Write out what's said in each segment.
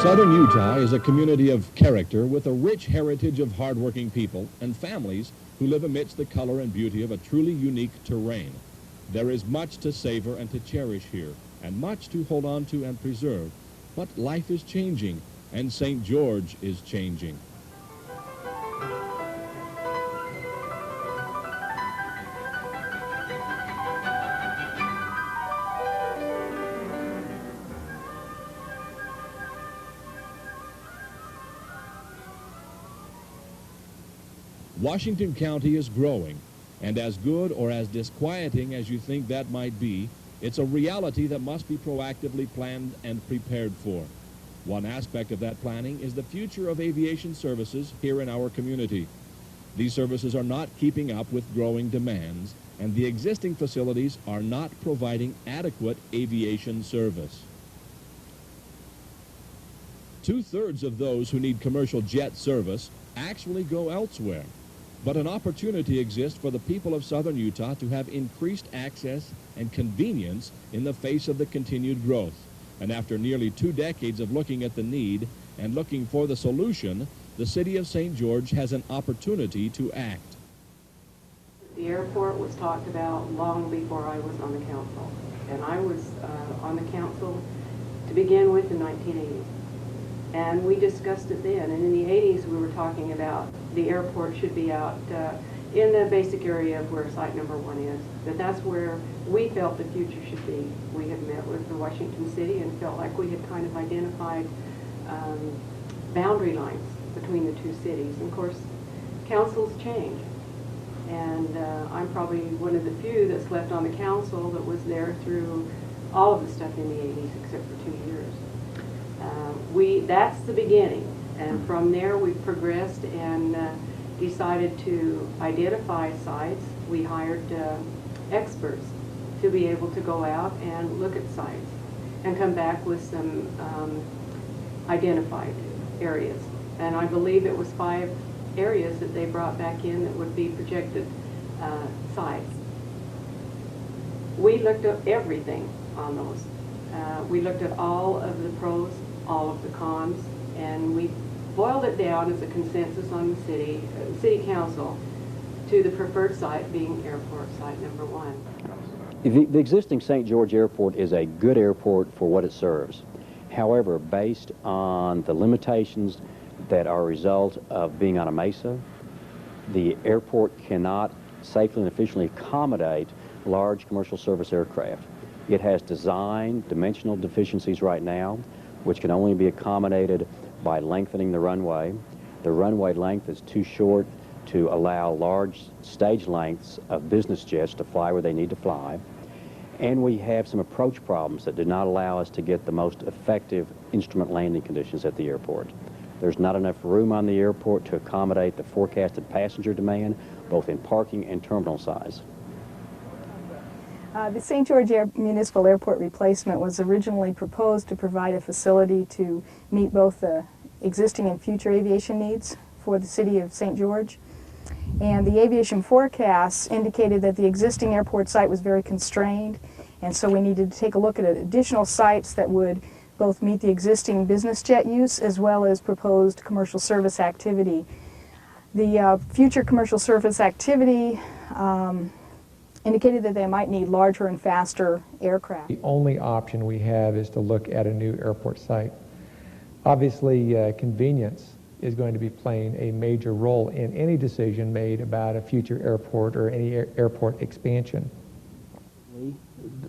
Southern Utah is a community of character with a rich heritage of hardworking people and families who live amidst the color and beauty of a truly unique terrain. There is much to savor and to cherish here, and much to hold on to and preserve. But life is changing, and St. George is changing. Washington County is growing, and as good or as disquieting as you think that might be, it's a reality that must be proactively planned and prepared for. One aspect of that planning is the future of aviation services here in our community. These services are not keeping up with growing demands, and the existing facilities are not providing adequate aviation service. Two-thirds of those who need commercial jet service actually go elsewhere. But an opportunity exists for the people of Southern Utah to have increased access and convenience in the face of the continued growth. And after nearly 2 decades of looking at the need and looking for the solution, the city of St. George has an opportunity to act. The airport was talked about long before I was on the council. And I was on the council to begin with in 1980. And we discussed it then. And in the 80s, we were talking about the airport should be out in the basic area of where site number 1 is. That's where we felt the future should be. We had met with the Washington City and felt like we had kind of identified boundary lines between the two cities. And of course, councils change. And I'm probably one of the few that's left on the council that was there through all of the stuff in the 80s except for 2 years. That's the beginning, and from there we've progressed and decided to identify sites. We hired experts to be able to go out and look at sites and come back with some identified areas. And I believe it was 5 areas that they brought back in that would be projected sites. We looked at everything on those. We looked at all of the pros, all of the cons, and we boiled it down as a consensus on the city council to the preferred site being airport site number 1. The existing St. George Airport is a good airport for what it serves. However, based on the limitations that are a result of being on a mesa, the airport cannot safely and efficiently accommodate large commercial service aircraft. It has design, dimensional deficiencies right now, which can only be accommodated by lengthening the runway. The runway length is too short to allow large stage lengths of business jets to fly where they need to fly. And we have some approach problems that do not allow us to get the most effective instrument landing conditions at the airport. There's not enough room on the airport to accommodate the forecasted passenger demand, both in parking and terminal size. The St. George Municipal Airport replacement was originally proposed to provide a facility to meet both the existing and future aviation needs for the city of St. George. And the aviation forecasts indicated that the existing airport site was very constrained, and so we needed to take a look at additional sites that would both meet the existing business jet use as well as proposed commercial service activity. The future commercial service activity indicated that they might need larger and faster aircraft. The only option we have is to look at a new airport site. Obviously, convenience is going to be playing a major role in any decision made about a future airport or any airport expansion.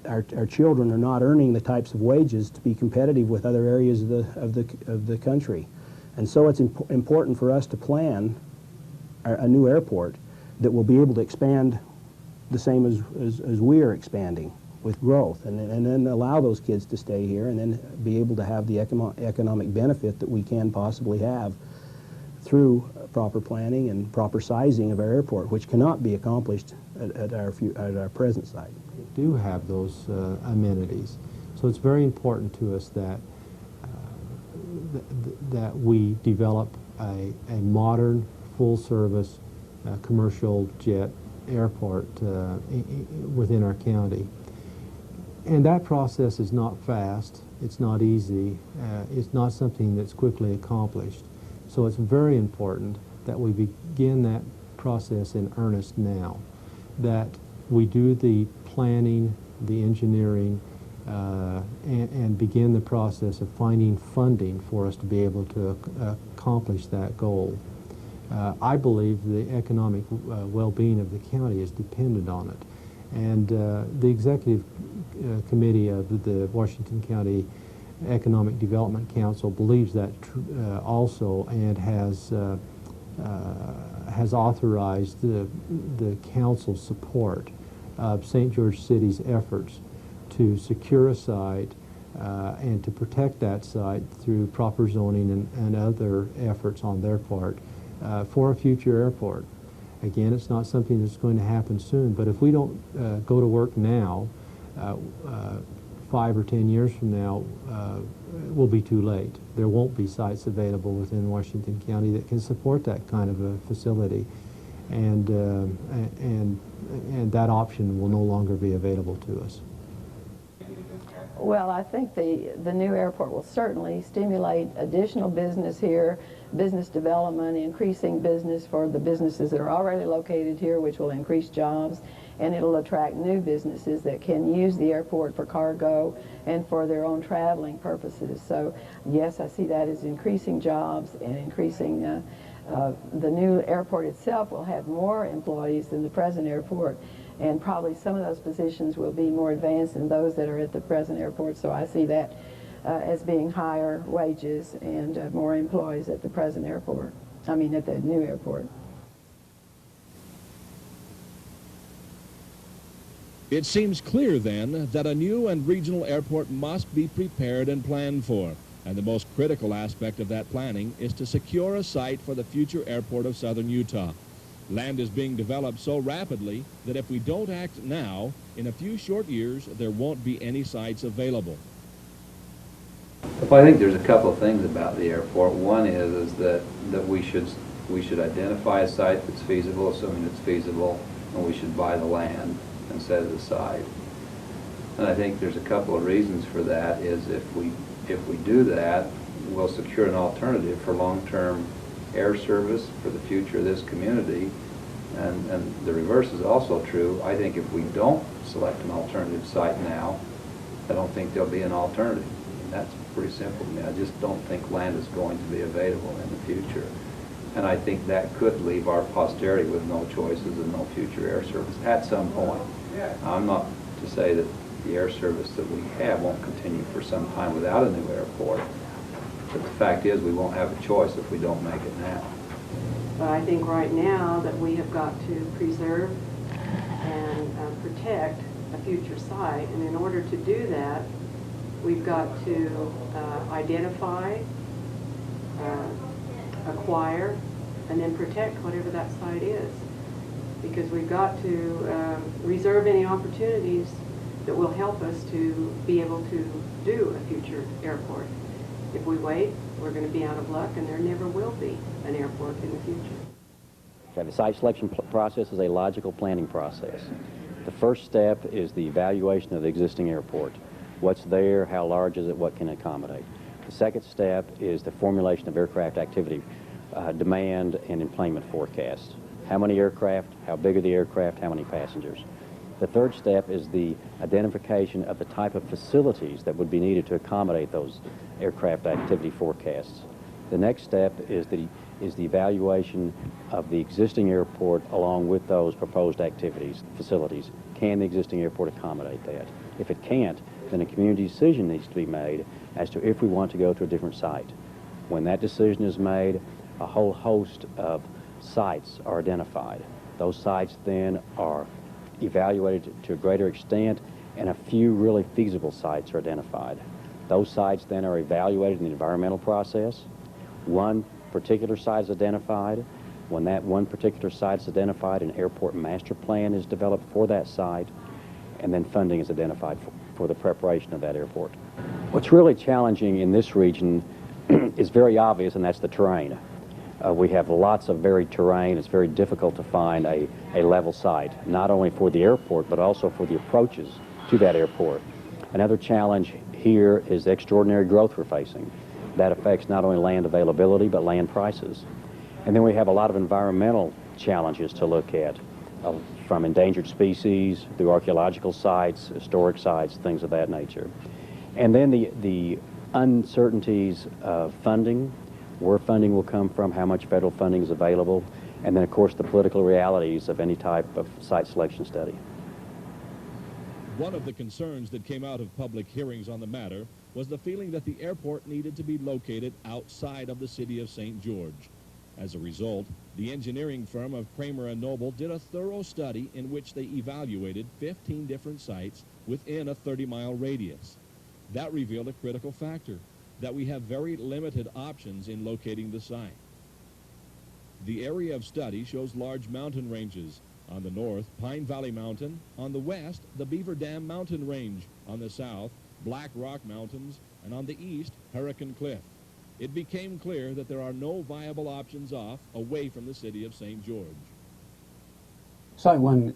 Our children are not earning the types of wages to be competitive with other areas of the country. And so it's important for us to plan a new airport that will be able to expand the same as we are expanding with growth, and then allow those kids to stay here and then be able to have the economic benefit that we can possibly have through proper planning and proper sizing of our airport, which cannot be accomplished at our present site. We do have those amenities, so it's very important to us that that we develop a modern, full-service commercial jet airport within our county. And that process is not fast. It's not easy. It's not something that's quickly accomplished. So it's very important that we begin that process in earnest now, that we do the planning, the engineering, and begin the process of finding funding for us to be able to accomplish that goal. I believe the economic well-being of the county is dependent on it. And the executive committee of the Washington County Economic Development Council believes that also, and has authorized the council's support of St. George City's efforts to secure a site and to protect that site through proper zoning and other efforts on their part for a future airport. Again, it's not something that's going to happen soon, but if we don't go to work now, 5 or 10 years from now, it will be too late. There won't be sites available within Washington County that can support that kind of a facility, and that option will no longer be available to us. Well, I think the new airport will certainly stimulate additional business here, business development, increasing business for the businesses that are already located here, which will increase jobs, and it'll attract new businesses that can use the airport for cargo and for their own traveling purposes. So, yes, I see that as increasing jobs and increasing the new airport itself will have more employees than the present airport, and probably some of those positions will be more advanced than those that are at the present airport. So I see that as being higher wages and more employees at the present airport. I mean, at the new airport. It seems clear, then, that a new and regional airport must be prepared and planned for. And the most critical aspect of that planning is to secure a site for the future airport of southern Utah. Land is being developed so rapidly that if we don't act now, in a few short years, there won't be any sites available. Well, I think there's a couple of things about the airport. One is that we should identify a site that's feasible, assuming it's feasible, and we should buy the land and set it aside. And I think there's a couple of reasons for that. Is if we do that, we'll secure an alternative for long-term air service for the future of this community. And the reverse is also true. I think if we don't select an alternative site now, I don't think there'll be an alternative. And that's pretty simple to me. I just don't think land is going to be available in the future. And I think that could leave our posterity with no choices and no future air service at some point. I'm not to say that the air service that we have won't continue for some time without a new airport. But the fact is, we won't have a choice if we don't make it now. But I think right now that we have got to preserve and protect a future site, and in order to do that, we've got to identify, acquire, and then protect whatever that site is. Because we've got to reserve any opportunities that will help us to be able to do a future airport. If we wait, we're going to be out of luck, and there never will be an airport in the future. Okay, the site selection process is a logical planning process. The first step is the evaluation of the existing airport. What's there, how large is it, what can it accommodate? The second step is the formulation of aircraft activity, demand and enplanement forecasts. How many aircraft, how big are the aircraft, how many passengers? The third step is the identification of the type of facilities that would be needed to accommodate those aircraft activity forecasts. The next step is the evaluation of the existing airport along with those proposed activities, facilities. Can the existing airport accommodate that? If it can't, then a community decision needs to be made as to if we want to go to a different site. When that decision is made, a whole host of sites are identified. Those sites then are evaluated to a greater extent, and a few really feasible sites are identified. Those sites then are evaluated in the environmental process. One particular site is identified. When that one particular site is identified, an airport master plan is developed for that site, and then funding is identified for the preparation of that airport. What's really challenging in this region is very obvious, and that's the terrain. We have lots of varied terrain. It's very difficult to find a level site, not only for the airport, but also for the approaches to that airport. Another challenge here is extraordinary growth we're facing. That affects not only land availability, but land prices. And then we have a lot of environmental challenges to look at, from endangered species through archaeological sites, historic sites, things of that nature. And then the uncertainties of funding, where funding will come from, how much federal funding is available, and then of course the political realities of any type of site selection study. One of the concerns that came out of public hearings on the matter was the feeling that the airport needed to be located outside of the city of St. George. As a result, the engineering firm of Kramer & Noble did a thorough study in which they evaluated 15 different sites within a 30-mile radius. That revealed a critical factor, that we have very limited options in locating the site. The area of study shows large mountain ranges. On the north, Pine Valley Mountain. On the west, the Beaver Dam Mountain Range. On the south, Black Rock Mountains. And on the east, Hurricane Cliff. It became clear that there are no viable options away from the city of St. George. Site 1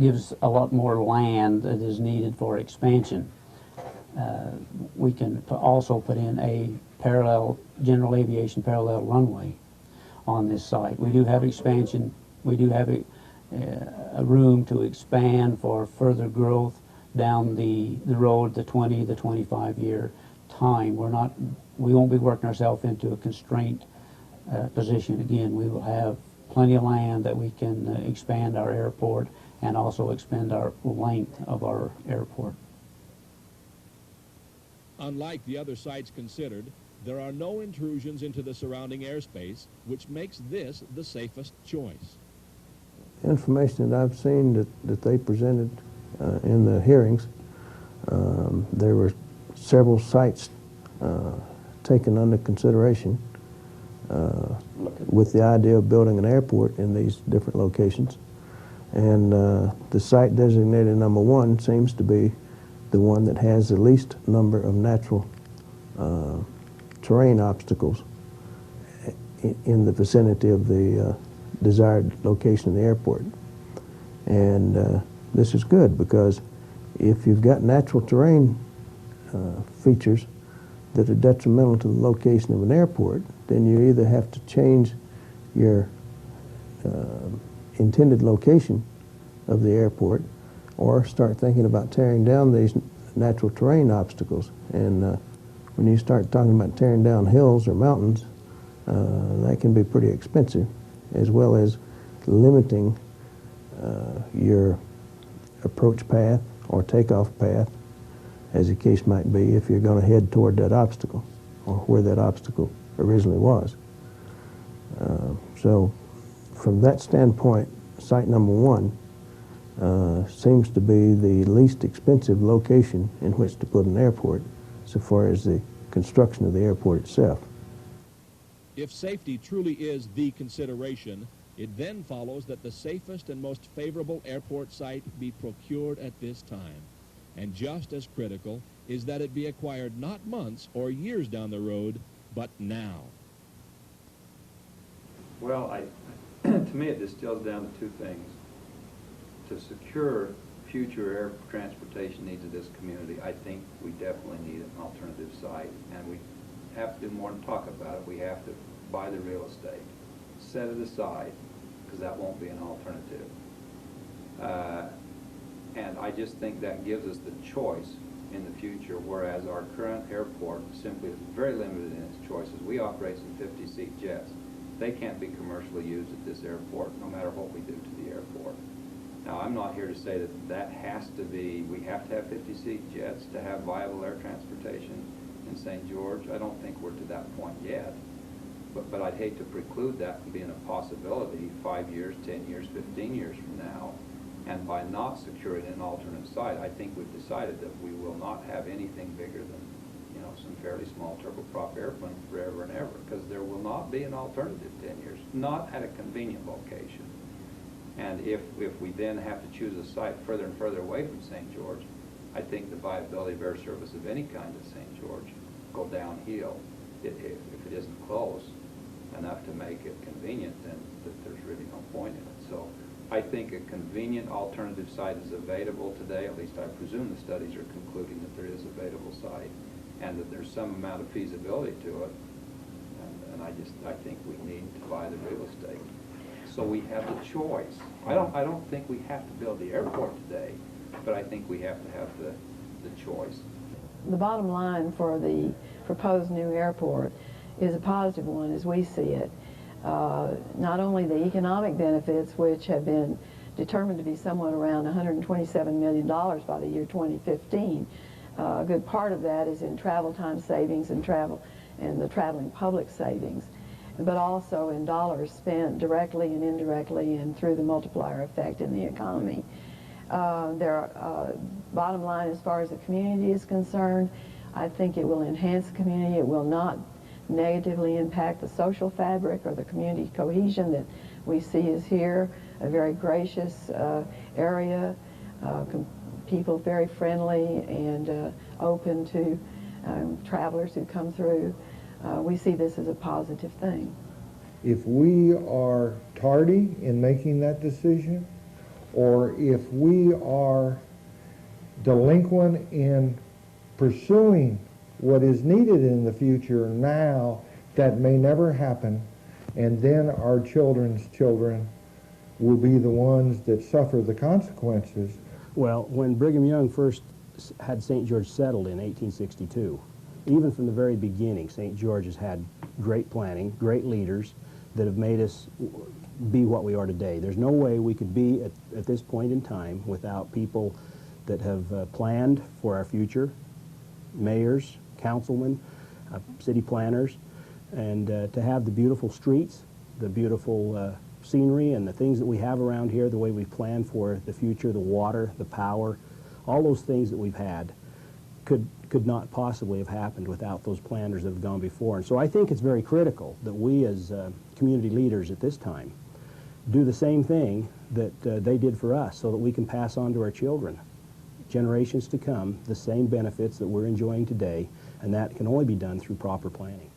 gives a lot more land that is needed for expansion. We can also put in a parallel, general aviation parallel runway on this site. We do have expansion. We do have a room to expand for further growth down the road, the 20, the 25-year time. We won't be working ourselves into a constraint position again. We will have plenty of land that we can expand our airport and also expand our length of our airport. Unlike the other sites considered, there are no intrusions into the surrounding airspace, which makes this the safest choice. Information that I've seen that they presented in the hearings, there were several sites taken under consideration with the idea of building an airport in these different locations. And the site designated number 1 seems to be the one that has the least number of natural terrain obstacles in the vicinity of the desired location of the airport. And this is good because if you've got natural terrain features that are detrimental to the location of an airport, then you either have to change your intended location of the airport or start thinking about tearing down these natural terrain obstacles. And when you start talking about tearing down hills or mountains, that can be pretty expensive, as well as limiting your approach path or takeoff path, as the case might be, if you're going to head toward that obstacle or where that obstacle originally was. So from that standpoint, site number 1 seems to be the least expensive location in which to put an airport so far as the construction of the airport itself. If safety truly is the consideration, it then follows that the safest and most favorable airport site be procured at this time. And just as critical is that it be acquired not months or years down the road, but now. Well, to me it distills down to 2 things. To secure future air transportation needs of this community, I think we definitely need an alternative site, and we have to do more than talk about it. We have to buy the real estate, set it aside, because that won't be an alternative. And I just think that gives us the choice in the future, whereas our current airport simply is very limited in its choices. We operate some 50-seat jets. They can't be commercially used at this airport, no matter what we do to the airport. Now, I'm not here to say that that has to be, we have to have 50-seat jets to have viable air transportation in St. George. I don't think we're to that point yet. But I'd hate to preclude that from being a possibility 5 years, 10 years, 15 years from now. And by not securing an alternate site, I think we've decided that we will not have anything bigger than, some fairly small turboprop airplane forever and ever, because there will not be an alternative 10 years, not at a convenient location. And if we then have to choose a site further and further away from St. George, I think the viability of air service of any kind at St. George go downhill if it isn't close enough to make it convenient, then there's really no point in it. So I think a convenient alternative site is available today, at least I presume the studies are concluding that there is a available site, and that there's some amount of feasibility to it. And I think we need to buy the real estate. So we have the choice. I don't think we have to build the airport today, but I think we have to have the choice. The bottom line for the proposed new airport is a positive one as we see it. Not only the economic benefits, which have been determined to be somewhat around $127 million by the year 2015. A good part of that is in travel time savings and the traveling public savings, but also in dollars spent directly and indirectly and through the multiplier effect in the economy. Bottom line, as far as the community is concerned, I think it will enhance the community. It will not negatively impact the social fabric or the community cohesion that we see is here. A very gracious area, people very friendly and open to travelers who come through. We see this as a positive thing. If we are tardy in making that decision, or if we are delinquent in pursuing what is needed in the future now, that may never happen, and then our children's children will be the ones that suffer the consequences. Well, when Brigham Young first had St. George settled in 1862, even from the very beginning, St. George has had great planning, great leaders that have made us be what we are today. There's no way we could be at this point in time without people that have planned for our future, mayors, councilmen, city planners, and to have the beautiful streets, the beautiful scenery, and the things that we have around here, the way we plan for the future, the water, the power, all those things that we've had could not possibly have happened without those planners that have gone before. And so I think it's very critical that we as community leaders at this time do the same thing that they did for us, so that we can pass on to our children, generations to come, the same benefits that we're enjoying today, and that can only be done through proper planning.